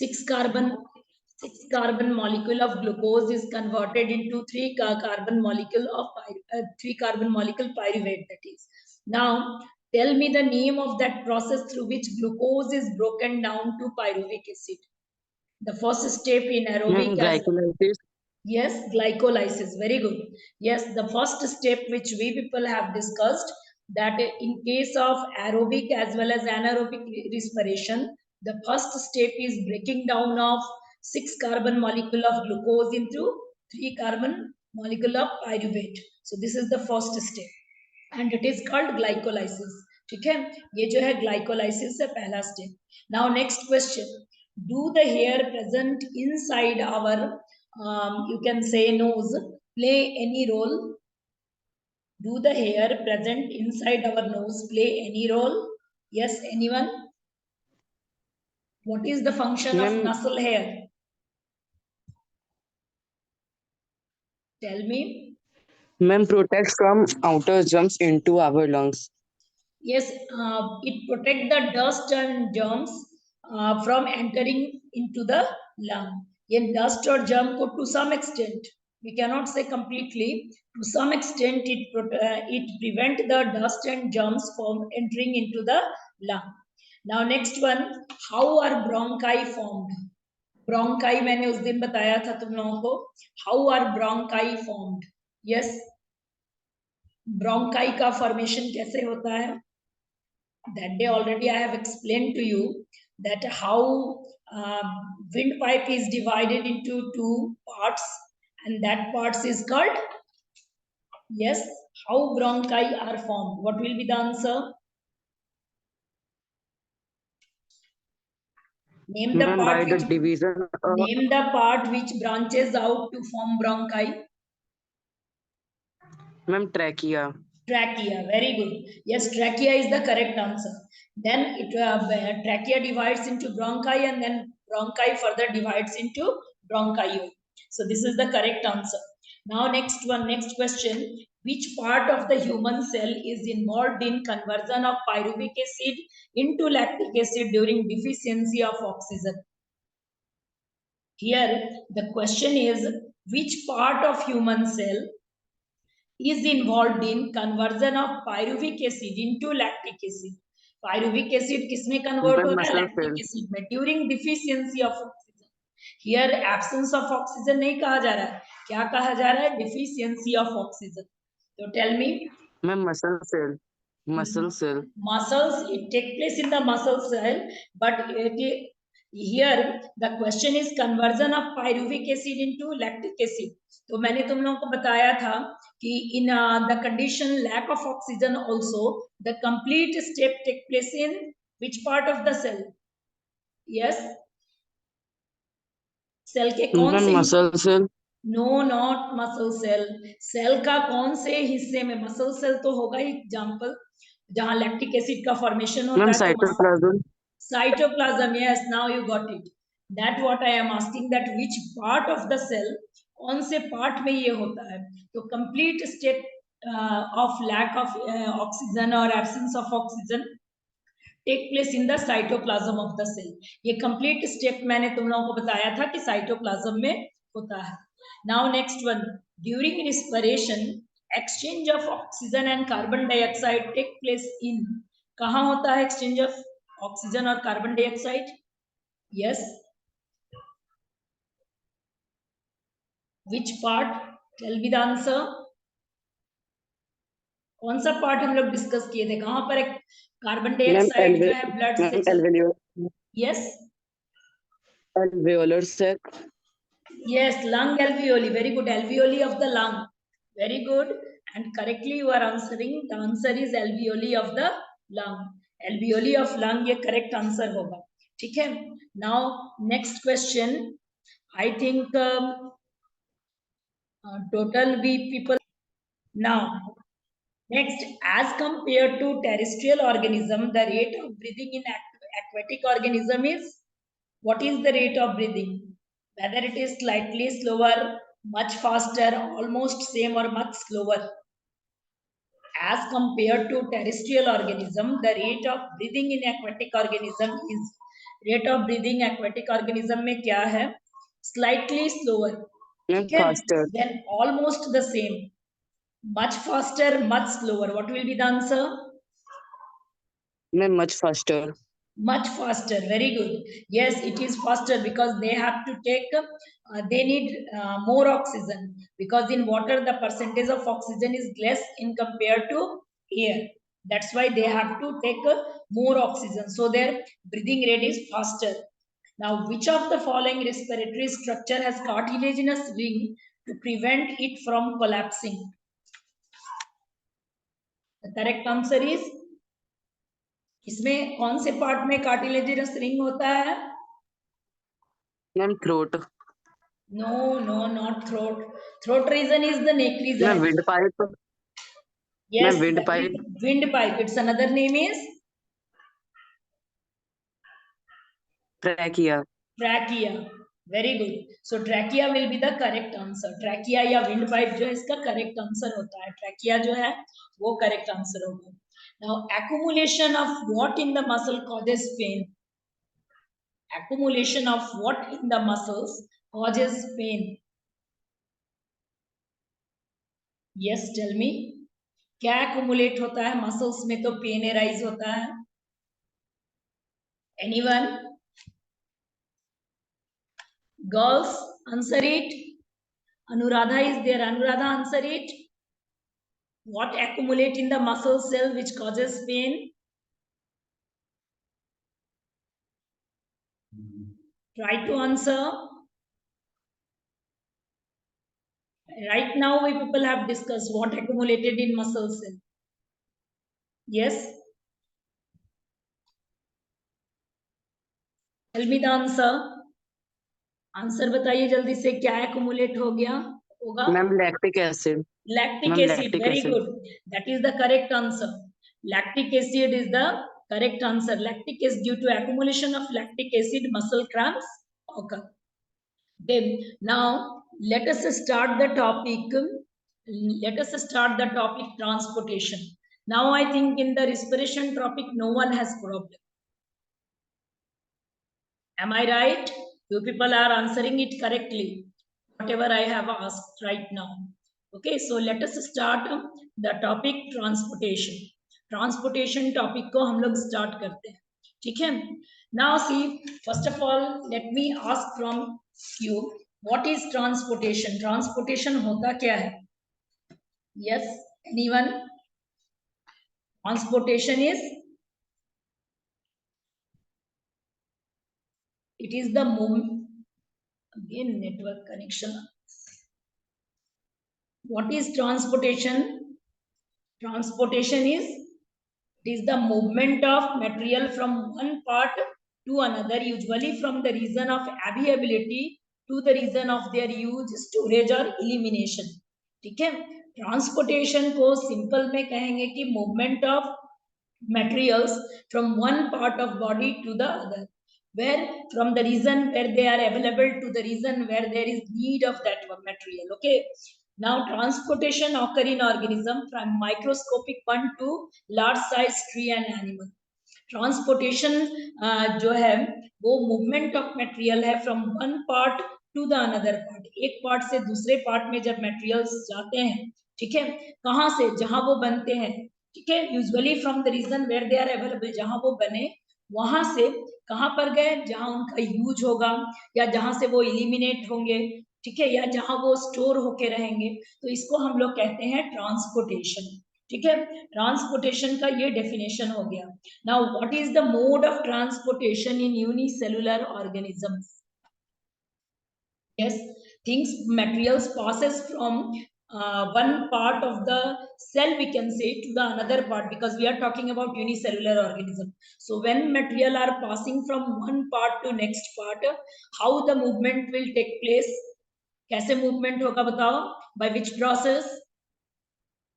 6 carbon molecule of glucose is converted into 3 carbon molecule of 3 carbon molecule pyruvate, that is. Now tell me the name of that process through which glucose is broken down to pyruvic acid. The first step in aerobic Glycolysis. Yes, glycolysis. Very good. Yes, the first step which we people have discussed, that in case of aerobic as well as anaerobic respiration, the first step is breaking down of 6 carbon molecule of glucose into 3 carbon molecule of pyruvate. So this is the first step and it is called glycolysis. ठीक है, ये जो है glycolysis से पहला step. Now next question, do the hair present inside our you can say nose play any role? Do the hair present inside our nose play any role? Yes, anyone? What is the function of nasal hair? Tell me. Ma'am, protects from outer germs into our lungs. Yes, it protects the dust and germs from entering into the lung. In dust or germ को to some extent, we cannot say completely, to some extent it prevent the dust and germs from entering into the lung. Now next one, how are bronchi formed? Bronchi मैंने उस दिन बताया था तुम लोगों को. How are bronchi formed? Yes, bronchi का formation कैसे होता है? That day already I have explained to you that how windpipe is divided into 2 parts and that parts is called, yes, how bronchi are formed. What will be the answer? Name the part which division name the part which branches out to form bronchi. Ma'am, trachea. Trachea, very good. Yes, trachea is the correct answer. Then trachea divides into bronchi and then bronchi further divides into bronchiole. So this is the correct answer. Now next question. Which part of the human cell is involved in conversion of pyruvic acid into lactic acid during deficiency of oxygen? Here the question is, which part of human cell is involved in conversion of pyruvic acid into lactic acid? Pyruvic acid किसमें convert होता है? Lactic acid में during deficiency of oxygen. Here absence of oxygen नहीं कहा जा रहा है, क्या कहा जा रहा है? Deficiency of oxygen. So tell me. Ma'am, muscle cell. Muscle cell. Muscles, it take place in the muscle cell, but here the question is conversion of pyruvic acid into lactic acid. तो मैंने तुम लोगों को बताया था कि in the condition lack of oxygen also the complete step take place in which part of the cell? Yes, cell के कौन से muscle cell? No, not muscle cell. Cell का कौन से हिस्से में? Muscle cell तो होगा ही एग्जाम्पल जहां लैक्टिक एसिड का फॉर्मेशन होता है. Cytoplasm. Cytoplasm, yes, now you got it. That what I am asking, that which part of the cell, कौन से part में ये होता है? तो complete step of lack of oxygen or absence of oxygen take place in the cytoplasm of the cell. ये complete step मैंने तुम लोगों को बताया था कि cytoplasm में होता है. Now next one, during respiration exchange of oxygen and carbon dioxide take place in, कहाँ होता है exchange of oxygen और carbon dioxide? Yes, which part? Tell me the answer. कौन सा पार्ट हम लोग डिस्कस किए थे? कहाँ पर एक कार्बन डाइऑक्साइड जो है ब्लड से, yes, alveolar sac. Yes, lung alveoli. Very good. Alveoli of the lung. Very good. And correctly you are answering. The answer is alveoli of the lung. Alveoli of lung ये correct answer होगा. ठीक है. Now next question. I think total we people. Now next, as compared to terrestrial organism, the rate of breathing in aquatic organism is, what is the rate of breathing? Whether it is slightly slower, much faster, almost same or much slower. As compared to terrestrial organism, the rate of breathing in aquatic organism is rate of breathing aquatic organism में क्या है? Slightly slower, ठीक है, faster. Then almost the same, much faster, much slower. What will be the answer? Much faster. Much faster. Very good. Yes, it is faster because they have to take, they need more oxygen, because in water the percentage of oxygen is less in compared to air. That's why they have to take more oxygen, so their breathing rate is faster. Now, which of the following respiratory structure has cartilaginous ring to prevent it from collapsing? The correct answer is, इसमें कौन से part में cartilaginous ring होता है? Throat. No, no, not throat. Throat region is the neck region. Windpipe. Yes, windpipe. that is windpipe. Its another name is Trachea. trachea. Very good. So trachea will be the correct answer. Trachea या windpipe जो है इसका correct answer होता है. Trachea जो है वो correct answer होगा. Now, accumulation of what in the muscle causes pain? Accumulation of what in the muscles causes pain? Yes, tell me. क्या accumulate होता है muscles में तो pain arise होता है? Anyone? Girls, answer it. Anuradha is there. Anuradha, answer it. What accumulate in the muscle cell which causes pain? Try to answer. Right now, we people have discussed what accumulated in muscle cell. Yes. Tell me the answer. Answer बताइए जल्दी से, क्या accumulate हो गया होगा? Lactic acid. Lactic acid. Very good. That is the correct answer. Lactic acid is the correct answer. Lactic is due to accumulation of lactic acid, muscle cramps occur. Then now let us start the topic. Let us start the topic transportation. Now I think in the respiration topic no one has problem. Am I right? You people are answering it correctly, whatever I have asked right now. Okay, so let us start the topic transportation. Transportation topic को हम लोग start करते हैं, ठीक है? Now see, first of all, let me ask from you, what is transportation? Transportation होता क्या है? Yes, anyone? Transportation is, it is the movement. Again, network connection. What is transportation? Transportation is, it is the movement of material from one part to another, usually from the region of availability to the region of their use, storage or elimination. ठीक है? Transportation को simple में कहेंगे कि movement of materials from one part of body to the other, where from the region where they are available to the region where there is need of that material. Okay, now transportation occur in organism from microscopic one to large size tree and animal. Transportation जो है वो movement of material है from one part two the another part, एक part से दूसरे part में जब materials जाते हैं, ठीक है, कहाँ से? जहां वो बनते हैं, ठीक है, usually from the region where they are available, जहां वो बने वहां से कहां पर गए? जहां उनका यूज होगा या जहां से वो इलिमिनेट होंगे, ठीक है, या जहां वो स्टोर होके रहेंगे, तो इसको हम लोग कहते हैं ट्रांसपोर्टेशन। ठीक है, ट्रांसपोर्टेशन का ये डेफिनेशन हो गया। Now what is the mode of transportation in unicellular organisms? yes, things, materials passes from one part of the cell, we can say, to the another part, because we are talking about unicellular organism. So when material are passing from one part to next part, how the movement will take place? कैसे movement होगा बताओ? By which process?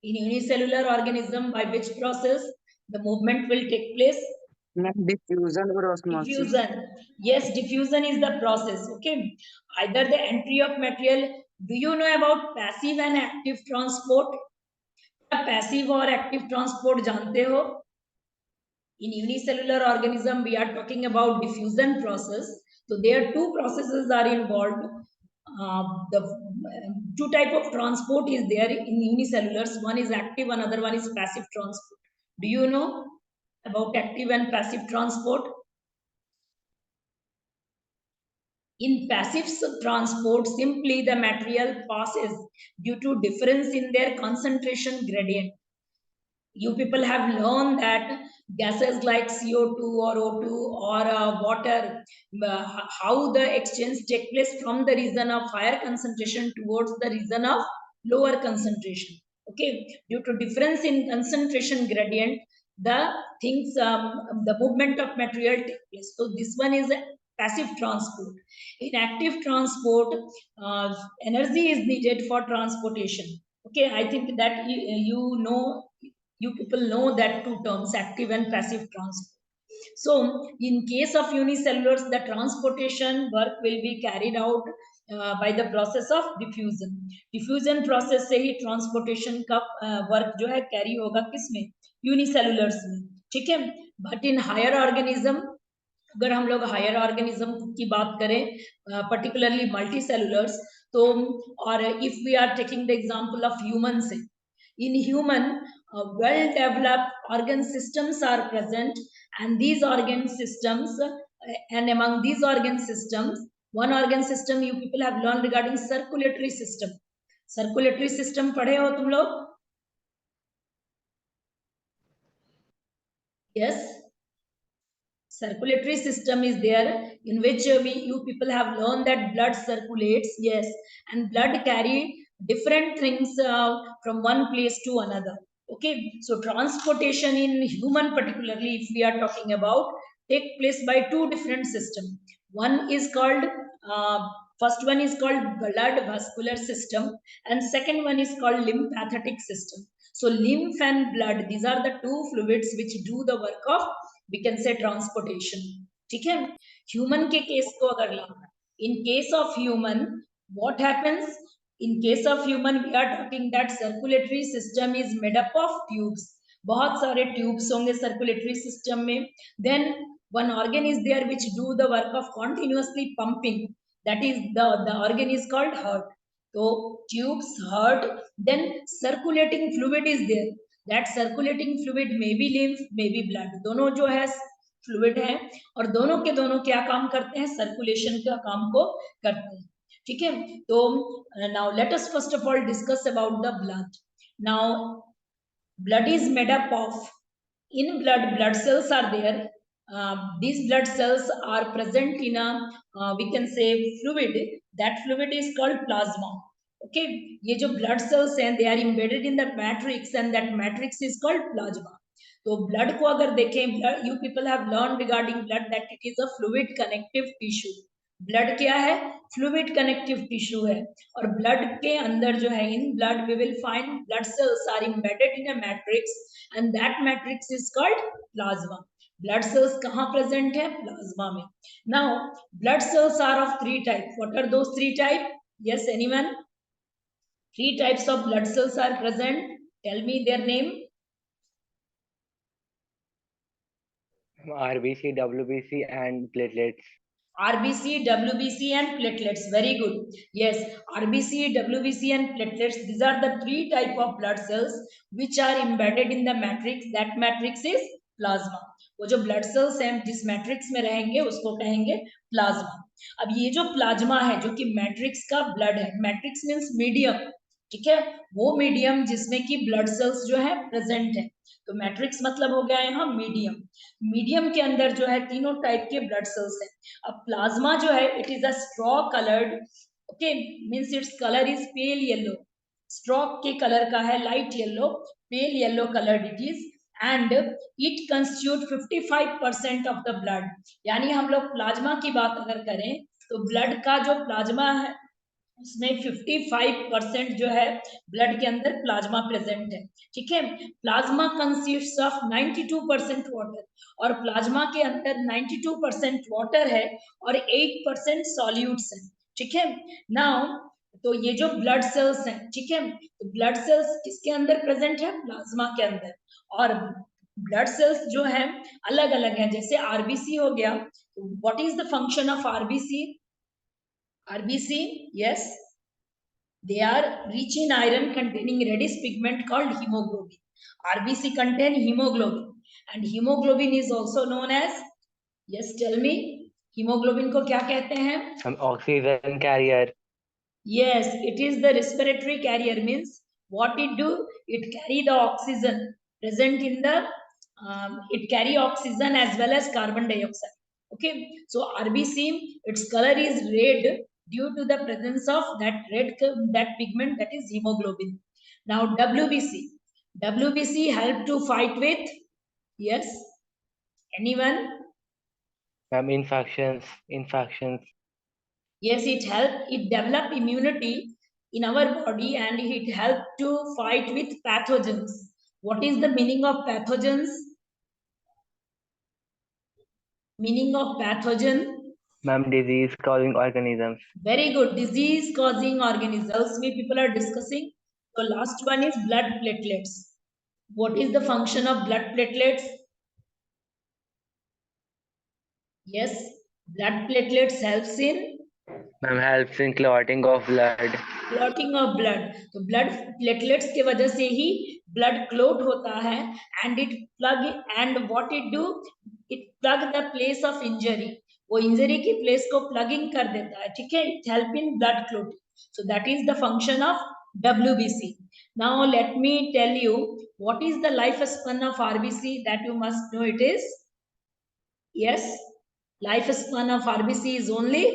In unicellular organism, by which process the movement will take place? Diffusion or osmosis. Diffusion. Yes, diffusion is the process. Okay, either the entry of material. Do you know about passive and active transport? क्या passive और active transport जानते हो? In unicellular organism, we are talking about diffusion process. So there two processes are involved. The two type of transport is there in unicellulars. One is active, another one is passive transport. Do you know about active and passive transport? In passive transport, simply the material passes due to difference in their concentration gradient. You people have learned that gases like CO2 or O2 or water, how the exchange take place from the region of higher concentration towards the region of lower concentration. Okay, due to difference in concentration gradient, the things, the movement of material take place. So this one is a passive transport. In active transport, energy is needed for transportation. Okay, I think that you know, you people know that two terms, active and passive transport. So in case of unicellulars, the transportation work will be carried out by the process of diffusion. diffusion process से ही transportation का work जो है carry होगा किसमें, unicellulars में, ठीक है. But in higher organism, अगर हम लोग हायर ऑर्गेनिज्म की बात करें, पर्टिकुलरली मल्टी सेलुलर्स, तो और if we are taking the example of human say, in human, well developed organ systems are present, and these organ systems, and among these organ systems, one organ system you people have learned regarding circulatory system. circulatory system पढ़े हो तुम लोग? Yes, circulatory system is there, in which you people have learned that blood circulates, yes, and blood carry different things from one place to another. Okay, so transportation in human particularly, if we are talking about, take place by two different systems. One is called, uh, first one is called blood vascular system, and second one is called lymphatic system. So lymph and blood, these are the two fluids which do the work of, we can say, transportation. ठीक है. Human के case को अगर लेना, in case of human, what happens? In case of human, we are talking that circulatory system is made up of tubes. बहुत सारे tubes होंगे circulatory system में. Then one organ is there which do the work of continuously pumping, that is the organ is called heart. So tubes, heart, then circulating fluid is there. That circulating fluid may be lymph, may be blood, दोनों जो है fluid है, और दोनों के दोनों क्या काम करते हैं, सर्कुलेशन का काम को करते हैं. ठीक है. तो now let us first of all discuss about the blood. Now blood is made up of, in blood cells are there. These blood cells are present in a, we can say, fluid. That fluid is called plasma. Okay, ये जो blood cells हैं, they are embedded in the matrix, and that matrix is called plasma. तो blood को अगर देखें, you people have learned regarding blood that it is a fluid connective tissue. Blood क्या है, fluid connective tissue है. और blood के अंदर जो है, in blood we will find blood cells are embedded in a matrix, and that matrix is called plasma. Blood cells कहाँ present है, प्लाज्मा में. Now blood cells are of three type. What are those three type? Yes, anyone? Three types of blood cells are present. Tell me their name. RBC, WBC, and platelets. RBC, WBC, and platelets. Very good. Yes, RBC, WBC, and platelets. These are the three type of blood cells which are embedded in the matrix. That matrix is plasma. वो जो blood cells हैं जिस matrix में रहेंगे उसको कहेंगे plasma. अब ये जो plasma है जो कि matrix का blood है, matrix means medium, ठीक है, वो मीडियम जिसमें कि ब्लड सेल्स जो है प्रेजेंट है. तो मैट्रिक्स मतलब हो गया यहाँ मीडियम. मीडियम के अंदर जो है तीनों टाइप के ब्लड सेल्स हैं. अब प्लाज्मा जो है, it is a straw coloured, okay, means its colour is pale yellow. Straw के कलर का है light yellow, pale yellow coloured it is, and it constitute 55% of the blood. यानी हम लोग प्लाज्मा की बात अगर करें तो ब्लड का जो प्लाज्मा है उसमें 55% जो है ब्लड के अंदर प्लाज्मा प्रेजेंट है. ठीक है. प्लाज्मा कंसिस्ट्स ऑफ 92% वाटर, और प्लाज्मा के अंदर 92% वाटर है और 8% सॉल्यूट्स है. ठीक है. नाउ तो ये जो ब्लड सेल्स हैं, ठीक है, तो ब्लड सेल्स किसके अंदर प्रेजेंट है, प्लाज्मा के अंदर. और ब्लड सेल्स जो है अलग अलग है, जैसे आरबीसी हो गया, what is the function of RBC? RBC, yes, they are rich in iron containing reddish pigment called hemoglobin. RBC contain hemoglobin, and hemoglobin is also known as, yes, tell me, hemoglobin को क्या कहते हैं? Oxygen carrier. Yes, it is the respiratory carrier. Means what it do? It carry the oxygen present in the, it carry oxygen as well as carbon dioxide. Okay, so RBC, its color is red due to the presence of that that pigment, that is hemoglobin. Now WBC, WBC help to fight with, yes, anyone? Infections. Yes, it help, it develop immunity in our body, and it help to fight with pathogens. What is the meaning of pathogens? Meaning of pathogen? Ma'am, disease causing organisms. Very good. Disease causing organisms we people are discussing. So last one is blood platelets. What is the function of blood platelets? Yes, blood platelets helps in Ma'am, helps in clotting of blood. Clotting of blood. तो blood platelets के वजह से ही blood clot होता है, and it plug, and what it do, it plug the place of injury, वो injury की place को प्लगिंग कर देता है, ठीक है, it help in blood clotting. So that is the function of WBC. Now let me tell you what is the life span of RBC, that you must no it is, yes, lifespan of RBC is only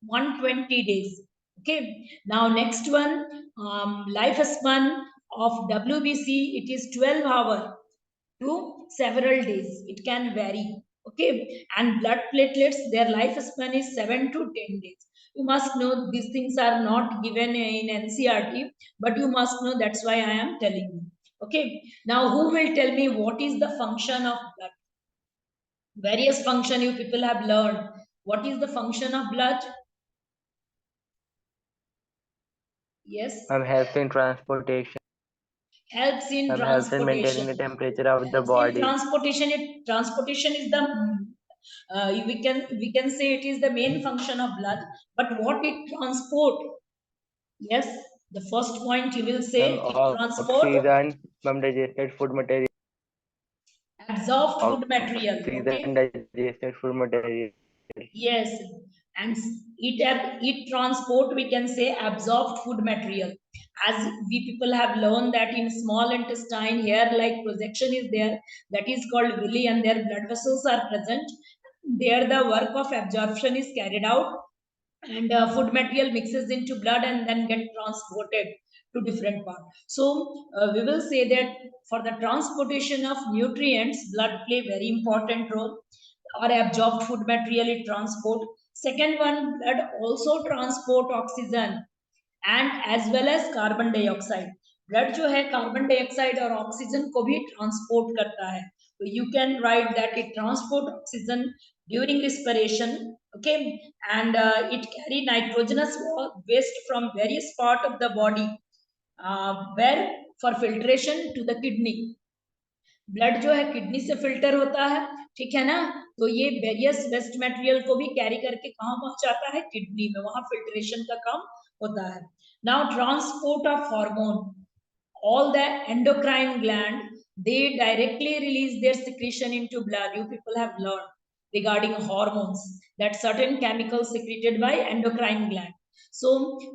120 days. Okay, now next one, lifespan of WBC, it is 12 hour to several days, it can vary. Okay, and blood platelets, their lifespan is 7 to 10 days. You must know these things are not given in NCRT, but you must know, that's why I am telling you. Okay, now who will tell me what is the function of blood? Various function you people have learned. What is the function of blood? Yes, Ma'am, helps in transportation. helps in Ma'am, helps in maintaining transportation. the temperature of the Helps in body. transportation. Transportation is the, we can say it is the main function of blood. But what it transport? Yes, the first point you will say, Ma'am, it transport oxygen. Ma'am, digested food material. absorbed food material. Okay, Oxygen, digested food material. yes, and it transport, we can say, absorbed food material. As we people have learned that in small intestine here, like projection is there, that is called villi, and their blood vessels are present. There the work of absorption is carried out, and food material mixes into blood and then get transported to different part. So we will say that for the transportation of nutrients, blood play very important role, or absorbed food material it transport. Second one, blood also transport oxygen and as well as carbon dioxide. Blood जो है carbon dioxide और oxygen को भी transport करता है, तो you can write that it transport oxygen during respiration. Okay, and it carry nitrogenous waste from various part of the body, where for filtration to the kidney. Blood जो है kidney से filter होता है, ठीक है ना, तो ये वेरियस वेस्ट मटेरियल को भी कैरी करके कहाँ पहुंचाता है? किडनी में, वहां फिल्ट्रेशन का काम होता है. Now transport of hormone, all the endocrine gland, they directly release their secretion into blood. You people have learned regarding hormones that certain chemicals secreted by endocrine gland. So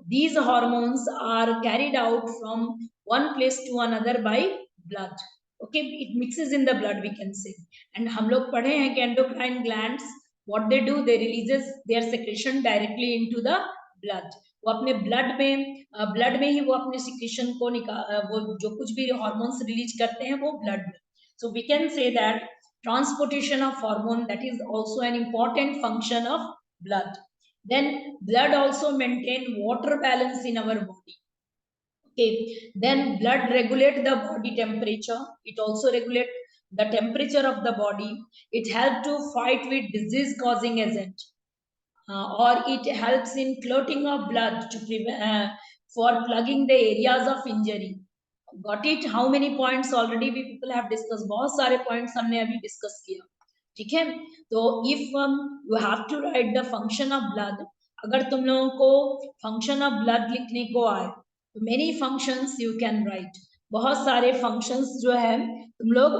these hormones are carried out from one place to another by blood. Okay, it mixes in the blood, we can say. And हम लोग पढ़े हैं कि endocrine glands, what they do, they releases their secretion directly into the blood. वो अपने blood में ही वो अपने सिक्रेशन को वो जो कुछ भी हार्मोन्स रिलीज करते हैं वो ब्लड में. So we can say that transportation of hormone, that is also an important function of blood. Then blood also maintain water balance in our body. Okay, then blood regulate the body temperature, it also regulate the temperature of the body, it help to fight with disease causing agent, or it helps in clotting of blood to prevent, for plugging the areas of injury. Got it? How many points already we people have discuss? बहुत सारे points हमने अभी discuss किया, ठीक है। तो if you have to write the function of blood, अगर तुम लोगों को फंक्शन ऑफ ब्लड लिखने को आए तो many functions you can write, बहुत सारे फंक्शंस जो है तुम लोग